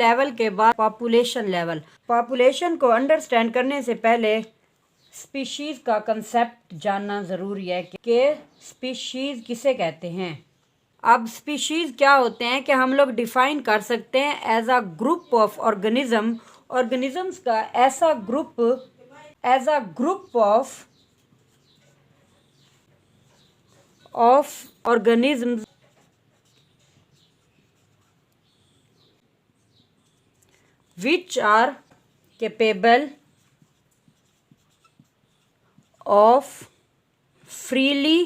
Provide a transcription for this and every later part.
Level के बाद population level. Population को अंडरस्टैंड करने से पहले स्पीशीज का कंसेप्ट जानना ज़रूरी है कि स्पीशीज किसे कहते हैं। अब स्पीशीज क्या होते हैं कि हम लोग डिफाइन कर सकते हैं as a group of organism. Organisms का ऐसा ग्रुप, as a group of organisms which are capable of freely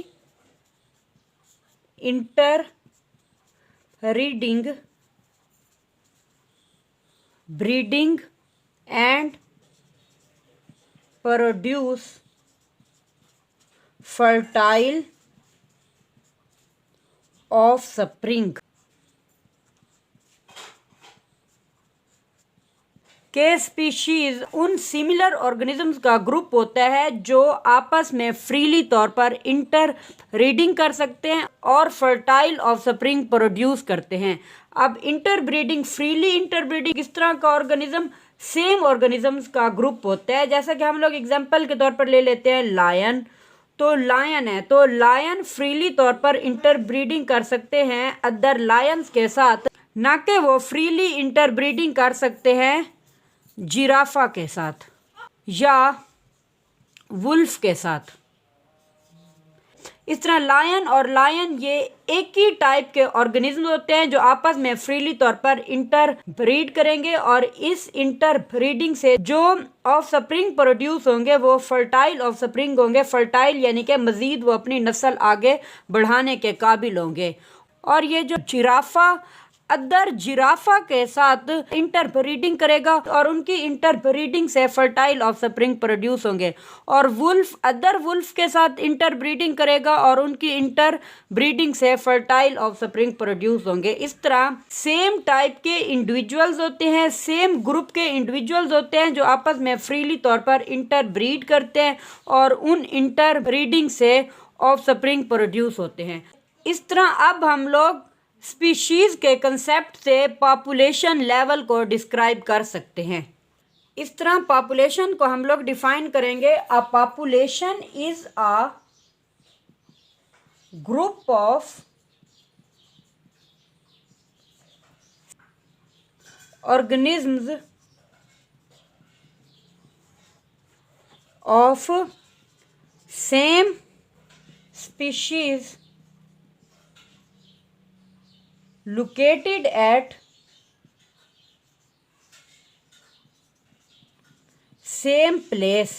interbreeding, breeding and produce fertile offspring। के स्पीशीज उन सिमिलर ऑर्गेनिजम्स का ग्रुप होता है जो आपस में फ्रीली तौर पर इंटर ब्रीडिंग कर सकते हैं और फर्टाइल ऑफस्प्रिंग प्रोड्यूस करते हैं। अब इंटरब्रीडिंग, फ्रीली इंटरब्रीडिंग किस तरह का ऑर्गेनिज्म? सेम ऑर्गेनिजम्स का ग्रुप होता है। जैसा कि हम लोग एग्जांपल के तौर पर ले लेते हैं लायन। तो लायन है, तो लायन फ्रीली तौर पर इंटरब्रीडिंग कर सकते हैं अदर लायंस के साथ, ना कि वो फ्रीली इंटरब्रीडिंग कर सकते हैं जिराफा के साथ या वुल्फ के साथ। इस तरह लायन और लायन ये एक ही टाइप के ऑर्गेनिज्म होते हैं जो आपस में फ्रीली तौर पर इंटरब्रीड करेंगे और इस इंटरब्रीडिंग से जो ऑफस्प्रिंग प्रोड्यूस होंगे वो फर्टाइल ऑफस्प्रिंग होंगे। फर्टाइल यानी कि मजीद वो अपनी नस्ल आगे बढ़ाने के काबिल होंगे। और ये जो जिराफा अदर जिराफा के साथ इंटरब्रीडिंग करेगा और उनकी इंटरब्रीडिंग से फर्टाइल ऑफस्प्रिंग प्रोड्यूस होंगे, और वुल्फ अदर वुल्फ के साथ इंटरब्रीडिंग करेगा और उनकी इंटरब्रीडिंग से फर्टाइल ऑफस्प्रिंग प्रोड्यूस होंगे। इस तरह सेम टाइप के इंडिविजुअल्स होते हैं, सेम ग्रुप के इंडिविजुअल्स होते हैं जो आपस में फ्रीली तौर पर इंटरब्रीड करते हैं और उन इंटरब्रीडिंग से ऑफस्प्रिंग प्रोड्यूस होते हैं। इस तरह अब हम लोग स्पीशीज के कंसेप्ट से पॉपुलेशन लेवल को डिस्क्राइब कर सकते हैं। इस तरह पॉपुलेशन को हम लोग डिफाइन करेंगे, a population is a group of organisms of same species located at same place।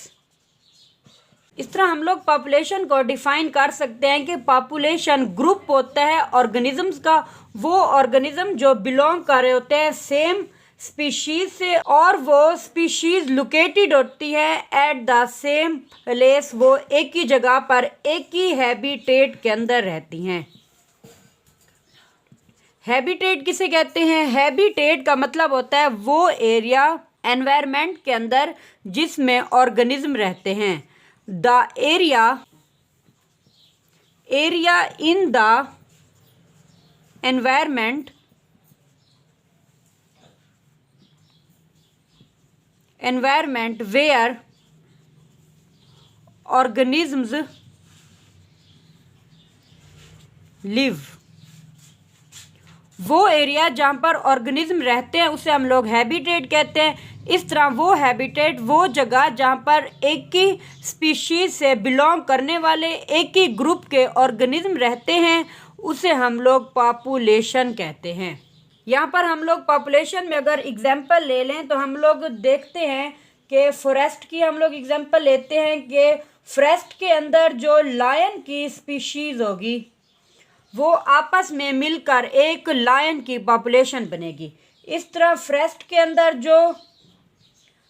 इस तरह हम लोग पॉपुलेशन को डिफाइन कर सकते हैं कि पॉपुलेशन ग्रुप होता है ऑर्गेनिजम्स का, वो ऑर्गेनिज्म जो बिलोंग कर रहे होते हैं सेम स्पीशीज से, और वो स्पीशीज लोकेटेड होती है एट द सेम प्लेस, वो एक ही जगह पर एक ही हैबिटेट के अंदर रहती हैं। हैबिटेट किसे कहते हैं? हैबिटेट का मतलब होता है वो एरिया एनवायरनमेंट के अंदर जिसमें ऑर्गेनिज्म रहते हैं। The area in the environment where organisms live. वो एरिया जहाँ पर ऑर्गेनिज्म रहते हैं उसे हम लोग हैबिटेट कहते हैं। इस तरह वो हैबिटेट, वो जगह जहाँ पर एक ही स्पीशीज से बिलोंग करने वाले एक ही ग्रुप के ऑर्गेनिज्म रहते हैं, उसे हम लोग पॉपुलेशन कहते हैं। यहाँ पर हम लोग पॉपुलेशन में अगर एग्जांपल ले लें तो हम लोग देखते हैं कि फॉरेस्ट की हम लोग एग्जांपल लेते हैं कि फॉरेस्ट के अंदर जो लायन की स्पीशीज होगी वो आपस में मिलकर एक लायन की पॉपुलेशन बनेगी। इस तरह फॉरेस्ट के अंदर जो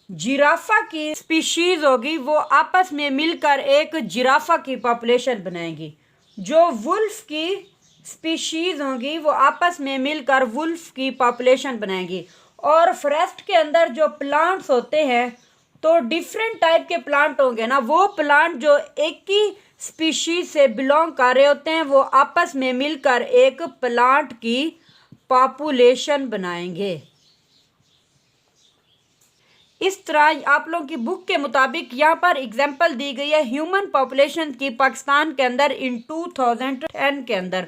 जिराफा की स्पीशीज होगी वो आपस में मिलकर एक जिराफा की पॉपुलेशन बनाएगी। जो वुल्फ की स्पीशीज होंगी वो आपस में मिलकर वुल्फ की पॉपुलेशन बनाएगी। और फॉरेस्ट के अंदर जो प्लांट्स होते हैं तो डिफरेंट टाइप के प्लांट होंगे ना, वो प्लांट जो एक ही स्पीशीज से बिलोंग कर रहे होते हैं वो आपस में मिलकर एक प्लांट की पॉपुलेशन बनाएंगे। इस तरह आप लोगों की बुक के मुताबिक यहाँ पर एग्जाम्पल दी गई है ह्यूमन पॉपुलेशन की पाकिस्तान के अंदर इन 2010 के अंदर।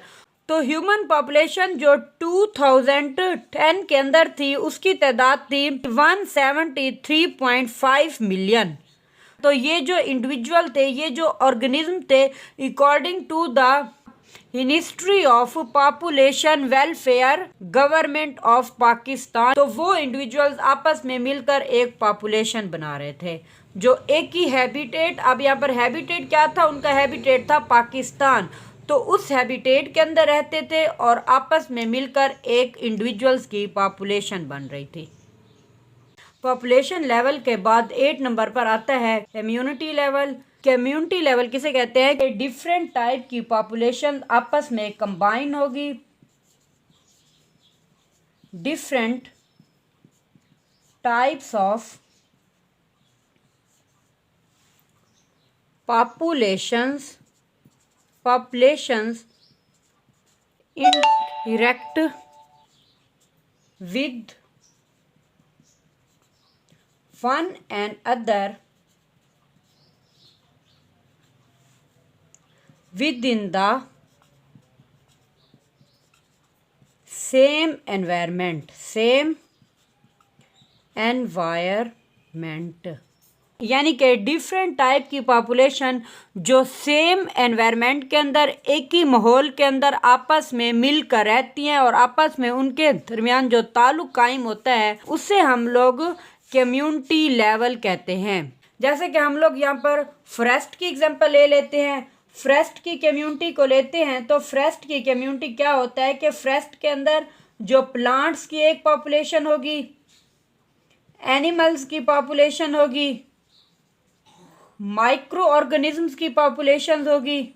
तो ह्यूमन पॉपुलेशन जो 2010 के अंदर थी उसकी तादाद थी 173.5 मिलियन। तो ये जो इंडिविजुअल थे, ये जो ऑर्गेनिज्म थे, according to the ministry of population welfare government of Pakistan, तो वो इंडिविजुअल्स आपस में मिलकर एक पॉपुलेशन बना रहे थे जो एक ही हैबिटेट, अब यहाँ पर हैबिटेट क्या था, उनका हैबिटेट था पाकिस्तान, तो उस हैबिटेट के अंदर रहते थे और आपस में मिलकर एक इंडिविजुअल्स की पॉपुलेशन बन रही थी। पॉपुलेशन लेवल के बाद 8 नंबर पर आता है कम्युनिटी लेवल। कम्युनिटी लेवल किसे कहते हैं कि डिफरेंट टाइप की पॉपुलेशन आपस में कंबाइन होगी। Different types of populations interact with one another within the same environment, यानी कि डिफरेंट टाइप की पॉपुलेशन जो सेम एनवायरनमेंट के अंदर, एक ही माहौल के अंदर आपस में मिलकर रहती हैं और आपस में उनके दरमियान जो ताल्लुक कायम होता है उससे हम लोग कम्युनिटी लेवल कहते हैं। जैसे कि हम लोग यहाँ पर फॉरेस्ट की एग्जांपल ले लेते हैं, फॉरेस्ट की कम्युनिटी को लेते हैं। तो फॉरेस्ट की कम्युनिटी क्या होता है कि फॉरेस्ट के अंदर जो प्लांट्स की एक पॉपुलेशन होगी, एनिमल्स की पॉपुलेशन होगी, माइक्रो ऑर्गेनिजम्स की पॉपुलेशन होगी,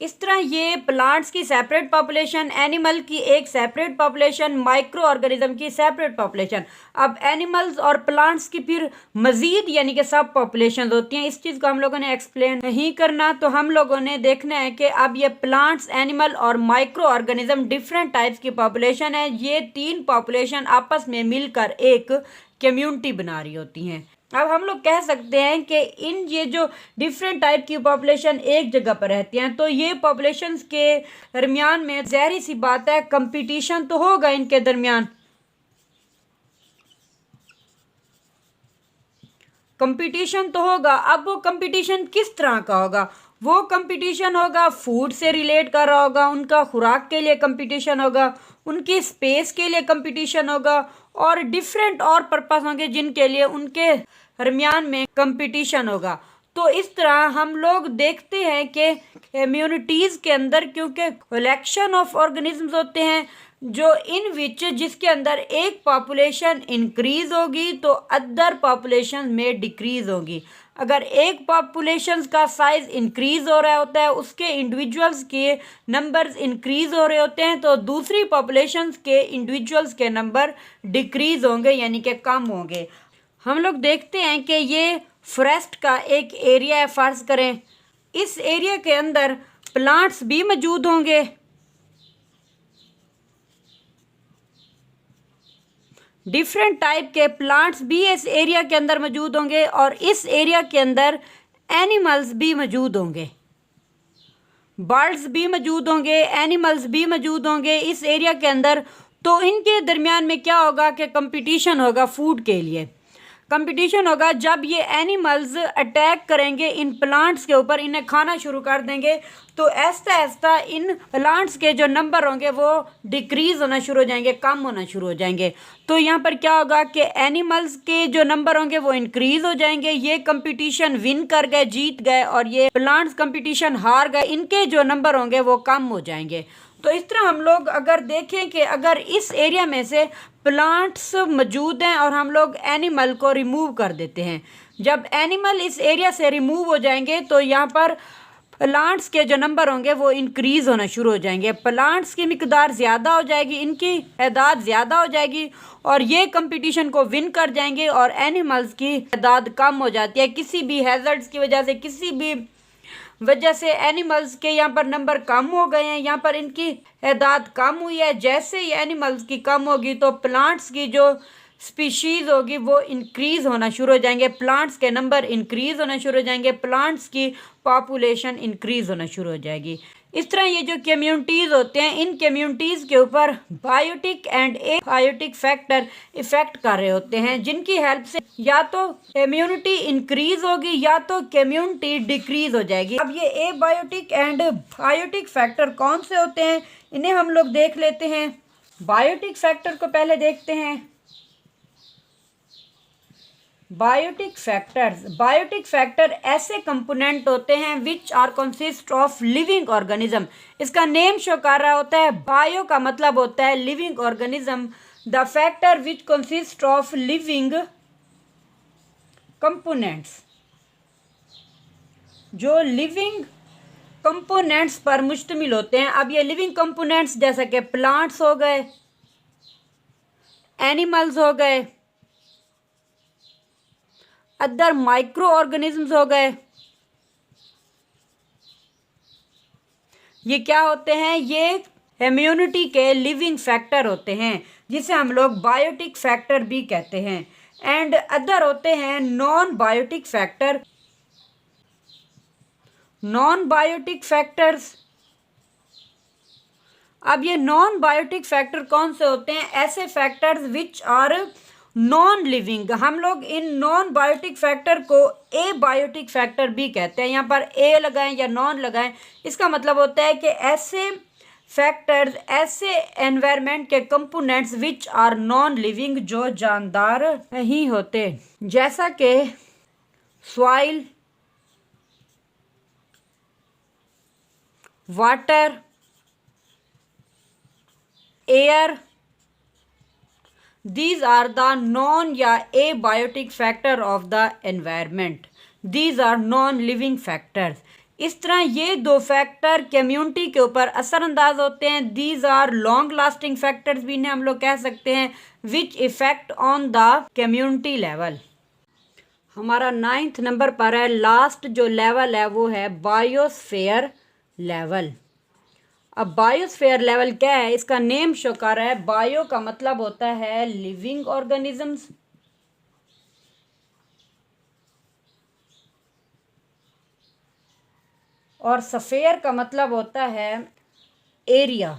इस तरह ये प्लांट्स की सेपरेट पॉपुलेशन, एनिमल की एक सेपरेट पॉपुलेशन, माइक्रो ऑर्गेनिज्म की सेपरेट पॉपुलेशन। अब एनिमल्स और प्लांट्स की फिर मजीद यानी कि सब पॉपुलेशन होती हैं। इस चीज़ को हम लोगों ने एक्सप्लेन नहीं करना, तो हम लोगों ने देखना है कि अब ये प्लांट्स, एनिमल और माइक्रो ऑर्गेनिज्म डिफरेंट टाइप्स की पॉपुलेशन है। ये तीन पॉपुलेशन आपस में मिलकर एक कम्युनिटी बना रही होती हैं। अब हम लोग कह सकते हैं कि इन ये जो डिफरेंट टाइप की पॉपुलेशन एक जगह पर रहती हैं, तो ये पॉपुलेशंस के दरमियान में ज़ाहिर सी बात है कंपटीशन तो होगा इनके दरमियान। कंपटीशन तो होगा। अब वो कंपटीशन किस तरह का होगा? वो कंपटीशन होगा फूड से रिलेट कर रहा होगा, उनका खुराक के लिए कंपटीशन होगा, उनकी स्पेस के लिए कंपटीशन होगा और डिफरेंट और पर्पस होंगे जिनके लिए उनके दरमियान में कंपटीशन होगा। तो इस तरह हम लोग देखते हैं कि कम्युनिटीज़ के अंदर क्योंकि कलेक्शन ऑफ ऑर्गेनिजम्स होते हैं जो इन विच जिसके अंदर एक पॉपुलेशन इंक्रीज होगी तो अदर पॉपुलेशन में डिक्रीज होगी। अगर एक पॉपुलेशन का साइज इंक्रीज हो रहा होता है, उसके इंडिविजुअल्स के नंबर्स इंक्रीज हो रहे होते हैं, तो दूसरी पॉपुलेशंस के इंडिविजुअल्स के नंबर डिक्रीज होंगे यानी कि कम होंगे। हम लोग देखते हैं कि ये फॉरेस्ट का एक एरिया है, फ़र्ज करें इस एरिया के अंदर प्लांट्स भी मौजूद होंगे, डिफरेंट टाइप के प्लांट्स भी इस एरिया के अंदर मौजूद होंगे और इस एरिया के अंदर एनिमल्स भी मौजूद होंगे, बर्ड्स भी मौजूद होंगे, एनिमल्स भी मौजूद होंगे इस एरिया के अंदर। तो इनके दरमियान में क्या होगा कि कंपटीशन होगा फूड के लिए। कंपटीशन होगा जब ये एनिमल्स अटैक करेंगे इन प्लांट्स के ऊपर, इन्हें खाना शुरू कर देंगे, तो ऐसा ऐसा इन प्लांट्स के जो नंबर होंगे वो डिक्रीज़ होना शुरू हो जाएंगे, कम होना शुरू हो जाएंगे। तो यहाँ पर क्या होगा कि एनिमल्स के जो नंबर होंगे वो इंक्रीज़ हो जाएंगे, ये कंपटीशन विन कर गए, जीत गए, और ये प्लांट्स कंपटीशन हार गए, इनके जो नंबर होंगे वो कम हो जाएंगे। तो इस तरह हम लोग अगर देखें कि अगर इस एरिया में से प्लांट्स मौजूद हैं और हम लोग एनिमल को रिमूव कर देते हैं, जब एनिमल इस एरिया से रिमूव हो जाएंगे तो यहाँ पर प्लांट्स के जो नंबर होंगे वो इंक्रीज़ होना शुरू हो जाएंगे, प्लांट्स की मिकदार ज़्यादा हो जाएगी, इनकी तादाद ज़्यादा हो जाएगी और ये कंपटीशन को विन कर जाएंगे और एनिमल्स की तादाद कम हो जाती है किसी भी हैज़र्ड्स की वजह से, किसी भी वजह से एनिमल्स के यहाँ पर नंबर कम हो गए हैं, यहाँ पर इनकी तादाद कम हुई है। जैसे ही एनिमल्स की कम होगी तो प्लांट्स की जो स्पीशीज़ होगी वो इंक्रीज़ होना शुरू हो जाएंगे, प्लांट्स के नंबर इंक्रीज़ होना शुरू हो जाएंगे, प्लांट्स की पॉपुलेशन इंक्रीज़ होना शुरू हो जाएगी। इस तरह ये जो कम्युनिटीज़ होते हैं, इन कम्युनिटीज़ के ऊपर biotic and abiotic factor effect कर रहे होते हैं, जिनकी हेल्प से या तो कम्युनिटी इंक्रीज़ होगी या तो कम्युनिटी डिक्रीज़ हो जाएगी। अब ये एबायोटिक एंड बायोटिक फैक्टर कौन से होते हैं, इन्हें हम लोग देख लेते हैं। बायोटिक फैक्टर को पहले देखते हैं। बायोटिक फैक्टर ऐसे कंपोनेंट होते हैं which are consist of living organism. इसका नेम शो कर रहा होता है, बायो का मतलब होता है living organism. The factor which consist of living components, जो लिविंग कंपोनेंट्स पर मुश्तमिल होते हैं। अब ये लिविंग कंपोनेंट्स जैसा कि प्लांट्स हो गए, एनिमल्स हो गए, अदर माइक्रो ऑर्गेनिजम्स हो गए, ये क्या होते हैं, ये इम्यूनिटी के लिविंग फैक्टर होते हैं, जिसे हम लोग बायोटिक फैक्टर भी कहते हैं। एंड अदर होते हैं non biotic factor. Non biotic factors, अब ये नॉन बायोटिक फैक्टर कौन से होते हैं, ऐसे factors which are non living. हम लोग इन नॉन बायोटिक फैक्टर को ए बायोटिक फैक्टर भी कहते हैं। यहाँ पर ए लगाएं या नॉन लगाएं, इसका मतलब होता है कि ऐसे फैक्टर्स, ऐसे एनवायरनमेंट के components which are non living, जो जानदार नहीं होते, जैसा कि soil, water, air. These are the non या abiotic factor of the environment. These are non-living factors. इस तरह ये दो फैक्टर कम्युनिटी के ऊपर असरअंदाज होते हैं। These are long lasting factors भी इन्हें हम लोग कह सकते हैं, which effect on the community level. हमारा 9th नंबर पर है, लास्ट जो लेवल है वो है बायोस्फीयर लेवल। अब बायोस्फीयर लेवल क्या है, इसका नेम शो कर रहा है। बायो का मतलब होता है लिविंग ऑर्गेनिजम्स, और स्फीयर का मतलब होता है एरिया,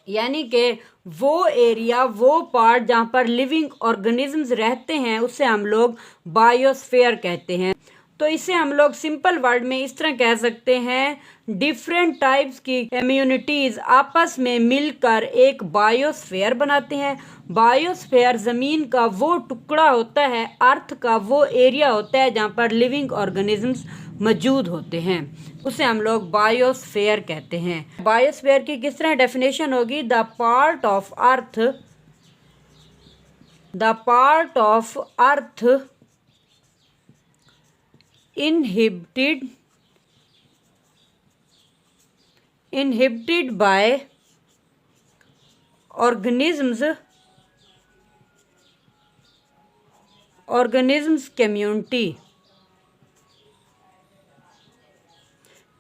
यानी कि वो एरिया, वो पार्ट जहाँ पर लिविंग ऑर्गेनिजम्स रहते हैं, उसे हम लोग बायोस्फीयर कहते हैं। तो इसे हम लोग सिंपल वर्ड में इस तरह कह सकते हैं, डिफरेंट टाइप्स की कम्युनिटीज़ आपस में मिलकर एक बायोस्फीयर बनाते हैं। बायोस्फीयर ज़मीन का वो टुकड़ा होता है, अर्थ का वो एरिया होता है जहाँ पर लिविंग ऑर्गेनिजम्स मौजूद होते हैं, उसे हम लोग बायोस्फीयर कहते हैं। बायोस्फीयर की किस तरह डेफिनेशन होगी, the part of earth inhabited by organisms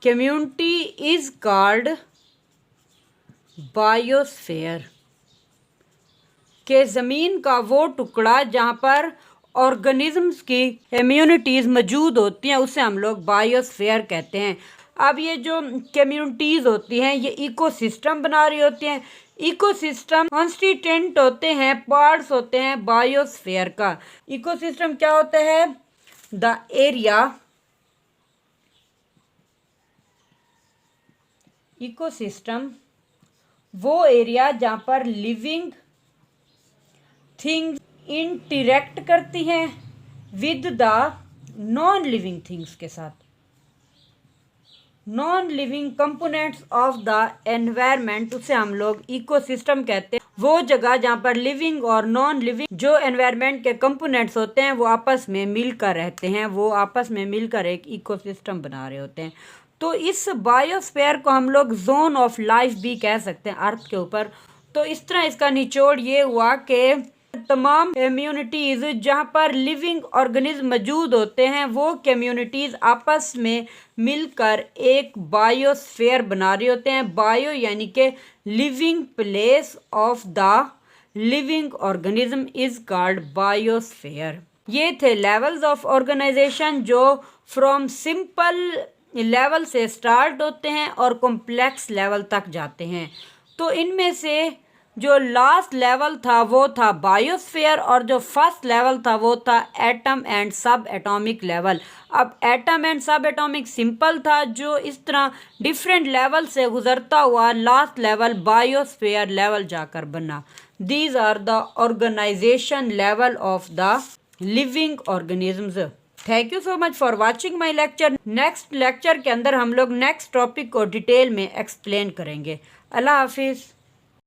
community is called biosphere. के ज़मीन का वो टुकड़ा जहाँ पर ऑर्गेनिजम्स की कम्युनिटीज़ मौजूद होती हैं, उसे हम लोग बायोस्फीयर कहते हैं। अब ये जो कम्युनिटीज़ होती हैं, ये इकोसिस्टम बना रही होती हैं। इकोसिस्टम कॉन्स्टिट्यूएंट होते हैं, पार्ट्स होते हैं बायोस्फीयर का। इकोसिस्टम क्या होता है, द एरिया, इकोसिस्टम वो एरिया जहाँ पर लिविंग थिंग्स इंटरेक्ट करती हैं with the non living things के साथ, non living components of the environment, उसे हम लोग इकोसिस्टम कहते हैं। वो जगह जहाँ पर लिविंग और नॉन लिविंग जो एनवायरनमेंट के कंपोनेंट्स होते हैं वो आपस में मिलकर रहते हैं, वो आपस में मिलकर एक इकोसिस्टम बना रहे होते हैं। तो इस बायोस्फीयर को हम लोग जोन ऑफ लाइफ भी कह सकते हैं अर्थ के ऊपर। तो इस तरह इसका निचोड़ ये हुआ कि तमाम कम्युनिटीज जहाँ पर लिविंग ऑर्गेनिज्म मौजूद होते हैं वो कम्युनिटीज आपस में मिलकर एक बायोस्फीयर बना रहे होते हैं। बायो यानी कि living place of the living organism is called biosphere. ये थे लेवल्स ऑफ ऑर्गेनाइजेशन जो फ्रॉम सिंपल लेवल से स्टार्ट होते हैं और कॉम्प्लेक्स लेवल तक जाते हैं। तो इनमें से जो लास्ट लेवल था वो था बायोस्फीयर और जो फर्स्ट लेवल था वो था एटम एंड सब एटॉमिक लेवल। अब एटम एंड सब एटॉमिक सिंपल था जो इस तरह डिफरेंट लेवल से गुजरता हुआ लास्ट लेवल बायोस्फीयर लेवल जाकर बना। These are the organisation level of the living organisms. Thank you so much for watching my lecture. Next lecture के अंदर हम लोग नेक्स्ट टॉपिक को डिटेल में एक्सप्लेन करेंगे। अल्लाह हाफिज़।